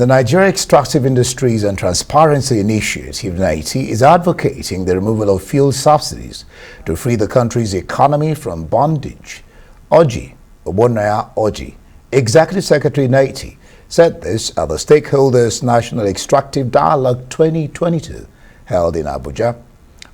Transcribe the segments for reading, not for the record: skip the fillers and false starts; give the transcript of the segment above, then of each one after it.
The Nigeria Extractive Industries and Transparency Initiative, NITI, is advocating the removal of fuel subsidies to free the country's economy from bondage. Oji Obonaya Oji, Executive Secretary NITI, said this at the Stakeholders National Extractive Dialogue 2022 held in Abuja.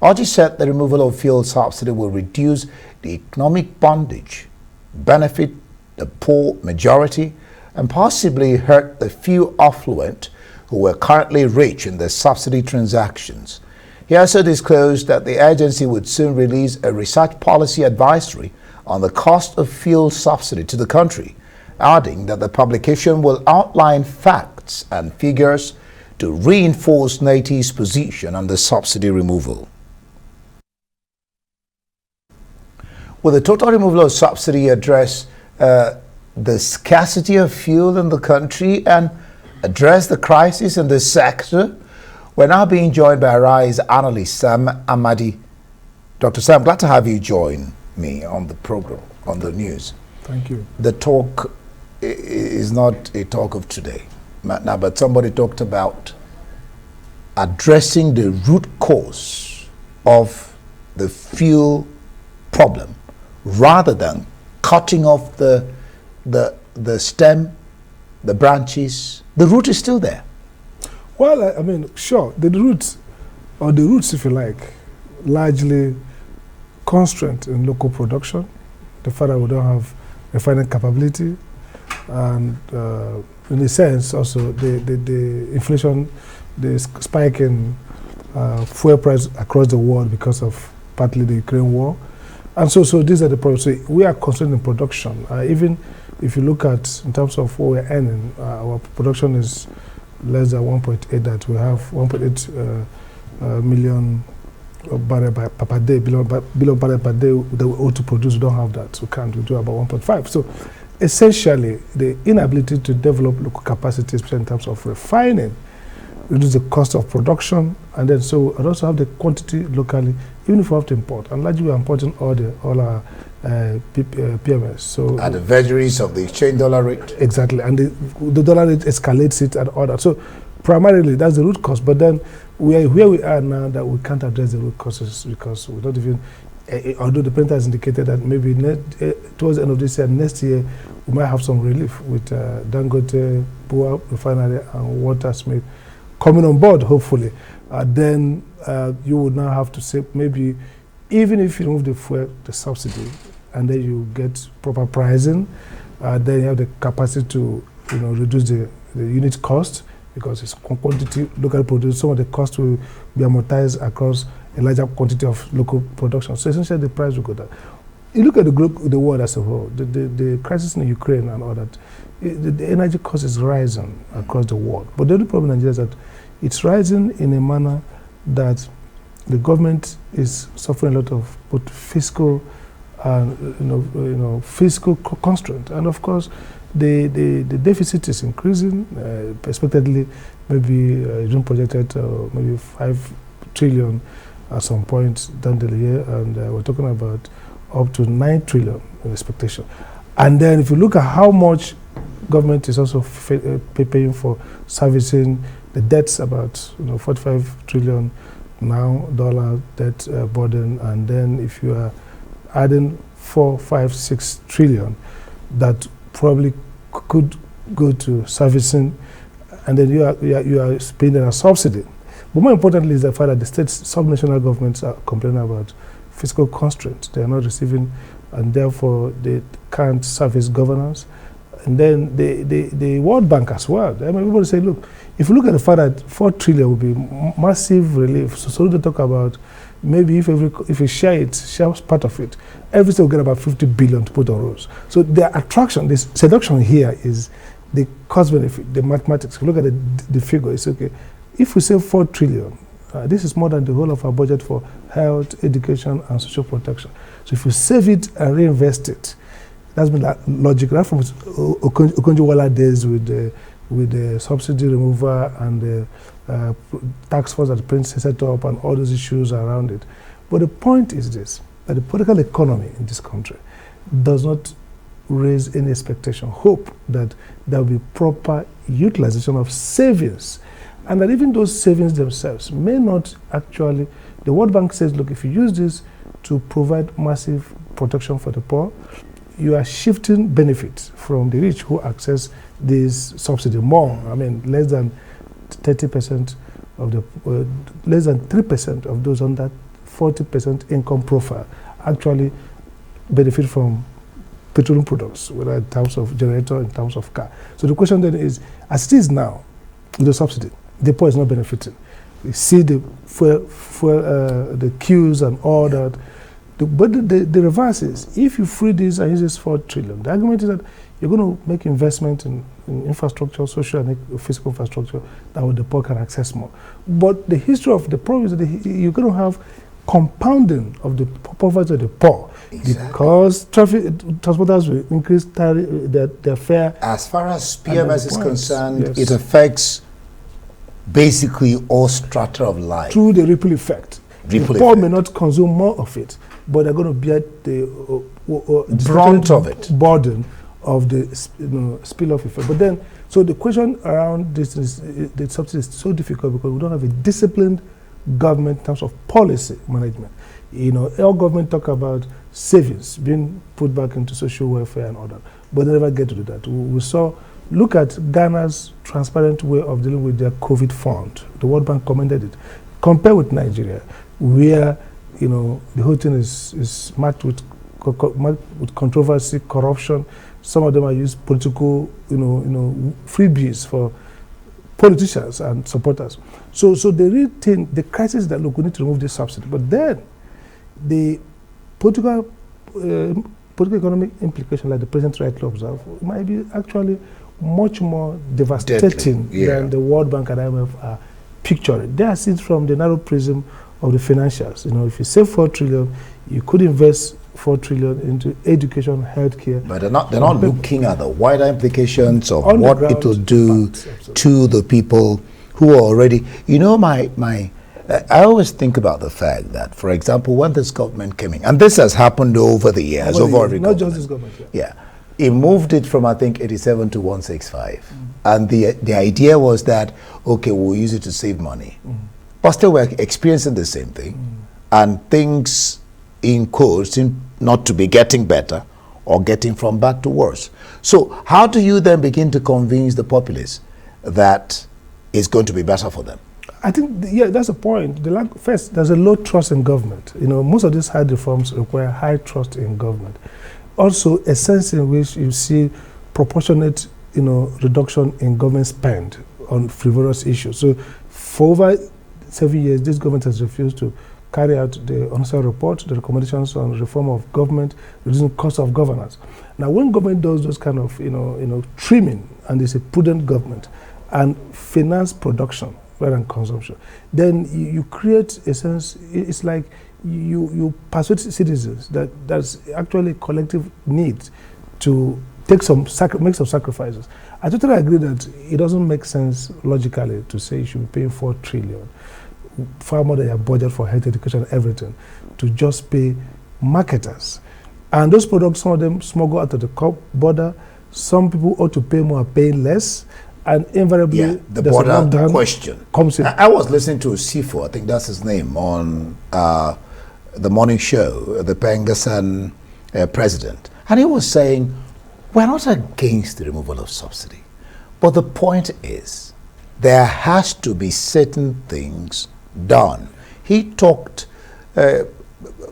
Oji said the removal of fuel subsidy will reduce the economic bondage, benefit the poor majority, and possibly hurt the few affluent who were currently rich in the subsidy transactions. He also disclosed that the agency would soon release a research policy advisory on the cost of fuel subsidy to the country, adding that the publication will outline facts and figures to reinforce NITI's position on the subsidy removal. Will the total removal of subsidy address the scarcity of fuel in the country and address the crisis in this sector? We're now being joined by Rise Analyst Sam Amadi. Dr. Sam, glad to have you join me on the program, on the news. Thank you. The talk is not a talk of today, now, but somebody talked about addressing the root cause of the fuel problem rather than cutting off the stem, the branches. The root is still there. Well, I mean, sure, the roots, if you like, largely constraint in local production. The fact that we don't have refining capability, and in a sense, also the inflation, the spike in fuel price across the world because of partly the Ukraine war. And so these are the problems. So we are constrained in production. Even if you look at, in terms of what we're earning, our production is less than 1.8, that we have 1.8 million barrel per day, billion barrel per day that we ought to produce. We don't have that. We can't. We do about 1.5. So essentially, the inability to develop local capacity, especially in terms of refining, reduce the cost of production, and then and also have the quantity locally, even if we have to import. And largely we are importing all our PMS. So at the vagaries of the exchange dollar rate. Exactly, and the dollar rate escalates it and all that. So primarily that's the root cause. But then where we are now, that we can't address the root causes because we don't even. Although the printer has indicated that maybe towards the end of this year, next year, we might have some relief with Dangote, Bua Refinery, and Watersmith coming on board, hopefully. Then you would now have to say, maybe even if you remove the fuel, the subsidy, and then you get proper pricing, then you have the capacity to reduce the unit cost, because it's quantity locally produced. Some of the cost will be amortized across a larger quantity of local production. So essentially the price will go down. You look at the world as a whole, the crisis in Ukraine and all that, the energy cost is rising across the world. But the only problem in Nigeria is that it's rising in a manner that the government is suffering a lot of both fiscal and fiscal constraint. And of course, the deficit is increasing, expectedly maybe June projected maybe 5 trillion at some point down the year, and we're talking about up to 9 trillion in expectation. And then if you look at how much government is also paying for servicing the debts, about 45 trillion now dollar debt burden, and then if you are adding 4, 5, 6 trillion that probably could go to servicing, and then you are spending a subsidy. But more importantly is the fact that the states, subnational governments are complaining about fiscal constraints. They are not receiving, and therefore they can't service governance. And then the World Bank as well. I mean, everybody say, look, if you look at the fact that 4 trillion would be massive relief, so they talk about maybe if you share part of it, every state will get about 50 billion to put on roads. So the attraction, this seduction here is the cost benefit, the mathematics. If you look at the figure, it's okay. If we save 4 trillion, this is more than the whole of our budget for health, education, and social protection. So if you save it and reinvest it, that's been that logic right from Okonjo-Iweala days with the subsidy removal and the tax force that the prince set up and all those issues around it. But the point is this, that the political economy in this country does not raise any expectation, hope that there will be proper utilization of savings, and that even those savings themselves may not actually, the World Bank says, look, if you use this to provide massive protection for the poor, you are shifting benefits from the rich who access this subsidy more. I mean, less than 30% of the, less than 3% of those on that 40% income profile actually benefit from petroleum products, whether in terms of generator, in terms of car. So the question then is, as it is now, with the subsidy, the poor is not benefiting. We see the the queues and all that. But the reverse is, if you free this and use this 4 trillion, the argument is that you're going to make investment in infrastructure, social and physical infrastructure, that the poor can access more. But the history of the problem is that you're going to have compounding of the poverty of the poor. Exactly. Because transporters will increase their fare. As far as PMS is concerned, yes, it affects basically all strata of life. Through the ripple effect. The poor may not consume more of it, but they're going to bear the brunt of it, burden of the spill-off effect. But then, so the question around this is, the subsidy is so difficult because we don't have a disciplined government in terms of policy management. Our government talk about savings being put back into social welfare and all that, but they never get to do that. We saw, look at Ghana's transparent way of dealing with their COVID fund. The World Bank commended it. Compare with Nigeria, where the whole thing is marked with controversy, corruption. Some of them are used political, freebies for politicians and supporters. So the real thing, the crisis is that, look, we need to remove this subsidy. But then the political economic implication, like the president rightly observed, might be actually much more devastating than the World Bank and IMF are picturing. They are seen from the narrow prism of the financials. If you save 4 trillion, you could invest 4 trillion into education, healthcare. But they're not looking at the wider implications of what it will do to the people who are already. I always think about the fact that, for example, when this government came in, and this has happened over the years, not just this government. Yeah. It moved it from, I think, 87 to 165. And the idea was that, okay, we'll use it to save money. But still, we're experiencing the same thing. And things, in quotes, seem not to be getting better or getting from bad to worse. So how do you then begin to convince the populace that it's going to be better for them? I think, that's the point. First, there's a low trust in government. Most of these hard reforms require high trust in government. Also, a sense in which you see proportionate, reduction in government spend on frivolous issues. So, for over 7 years, this government has refused to carry out the on-site report, the recommendations on reform of government, reducing cost of governance. Now, when government does those kind of, trimming, and it's a prudent government, and finance production rather than consumption, then you create a sense. It's like you persuade citizens that there's actually collective need to make some sacrifices. I totally agree that it doesn't make sense logically to say you should be paying 4 trillion, far more than your budget for health, education, everything, to just pay marketers. And those products, some of them smuggle out of the border. Some people ought to pay more, are paying less. And invariably, the border question comes in. I was listening to Sifo, I think that's his name, on the morning show, the Pengasan president. And he was saying, we're not against the removal of subsidy. But the point is, there has to be certain things done. He talked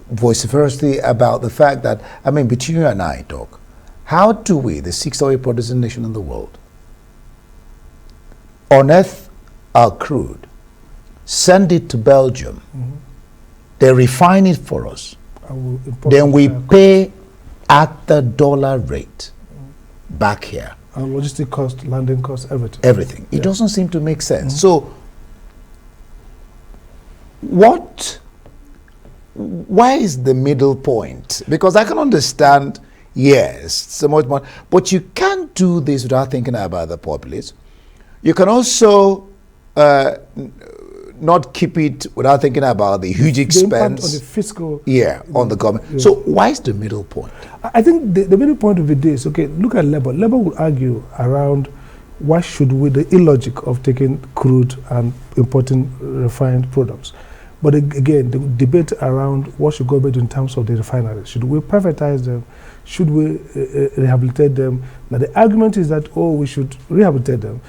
vociferously about the fact that, between you and I talk, how do we, the 6th oil producing nation in the world, unearth our crude, send it to Belgium, they refine it for us, then we pay at the dollar rate back here. And logistic cost, landing cost, everything. Everything. It doesn't seem to make sense. So, why is the middle point? Because I can understand, yes, so much more, but you can't do this without thinking about the populace. You can also not keep it without thinking about the huge The impact expense? on the fiscal. On the government. Yeah. So why is the middle point? I think the middle point would be this. Okay, look at Labour. Labour would argue around why should we, the illogic of taking crude and importing refined products. But again, the debate around what should government do in terms of the refineries. Should we privatize them? Should we rehabilitate them? Now the argument is that, oh, we should rehabilitate them.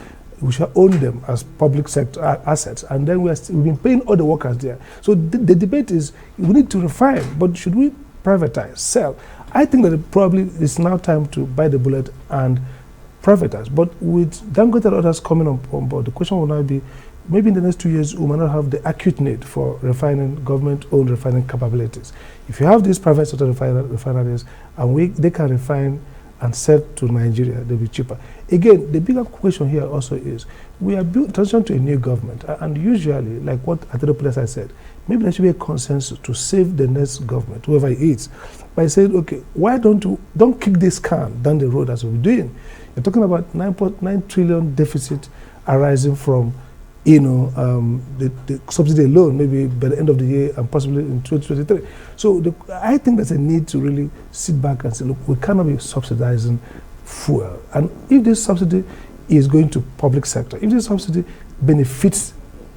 We should own them as public sector assets. And then we've been paying all the workers there. So the debate is, we need to refine, but should we privatize, sell? I think that probably it's now time to bite the bullet and privatize. But with Dangote and others coming on board, the question will now be, maybe in the next 2 years, we might not have the acute need for refining, government-owned refining capabilities. If you have these private sector refineries, and they can refine and sell to Nigeria, they'll be cheaper. Again, the bigger question here also is, we are transitioning to a new government, and usually, like what Atero I said, maybe there should be a consensus to save the next government, whoever it is, by saying, okay, why don't kick this can down the road as we're doing? You're talking about 9.9 trillion deficit arising from, the subsidy alone, maybe by the end of the year and possibly in 2023. So I think there's a need to really sit back and say, look, we cannot be subsidizing fuel. And if this subsidy is going to public sector, if this subsidy benefits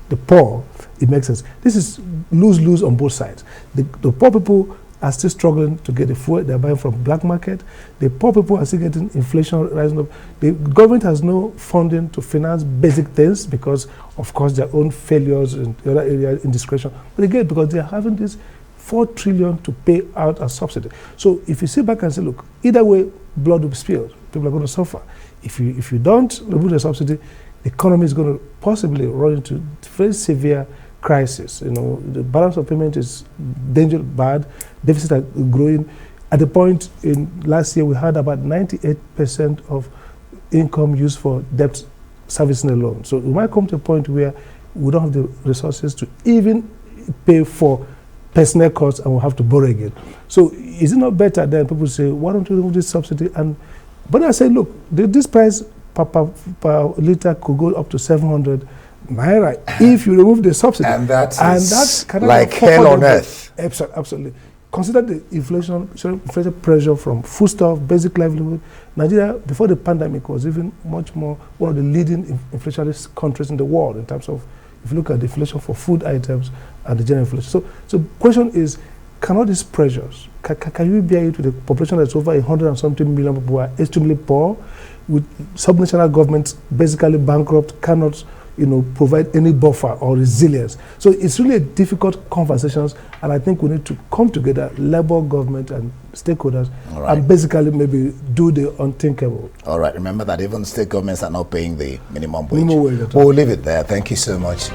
the poor, it makes sense. This is lose-lose on both sides. The poor people are still struggling to get the fuel they're buying from black market. The poor people are still getting inflation rising up. The government has no funding to finance basic things because, of course, their own failures in the other areas, indiscretion. But again, because they're having this 4 trillion to pay out as subsidy. So if you sit back and say, look, either way, blood will be spilled. People are going to suffer. If you don't remove the subsidy, the economy is going to possibly run into very severe crisis. The balance of payment is dangerous, bad. Deficits are growing. At the point in last year, we had about 98% of income used for debt servicing alone. So we might come to a point where we don't have the resources to even pay for personnel costs, and we'll have to borrow again. So is it not better then people say, why don't you remove this subsidy? But I say, look, this price per liter could go up to 700 naira if you remove the subsidy. And that's like hell on earth. Absolutely. Consider the inflation pressure from foodstuff, basic livelihood. Nigeria, before the pandemic, was even much more one of the leading inflationary countries in the world in terms of, if you look at the inflation for food items and the general inflation. So the question is, can all these pressures, can you bear it with a population that's over 100 and something million people who are extremely poor, with subnational governments basically bankrupt, cannot provide any buffer or resilience? So it's really a difficult conversations, and I think we need to come together, Labour, government, and stakeholders, and basically maybe do the unthinkable. All right, remember that even state governments are not paying the minimum wage. Minimum wage. We'll leave it there. Thank you so much.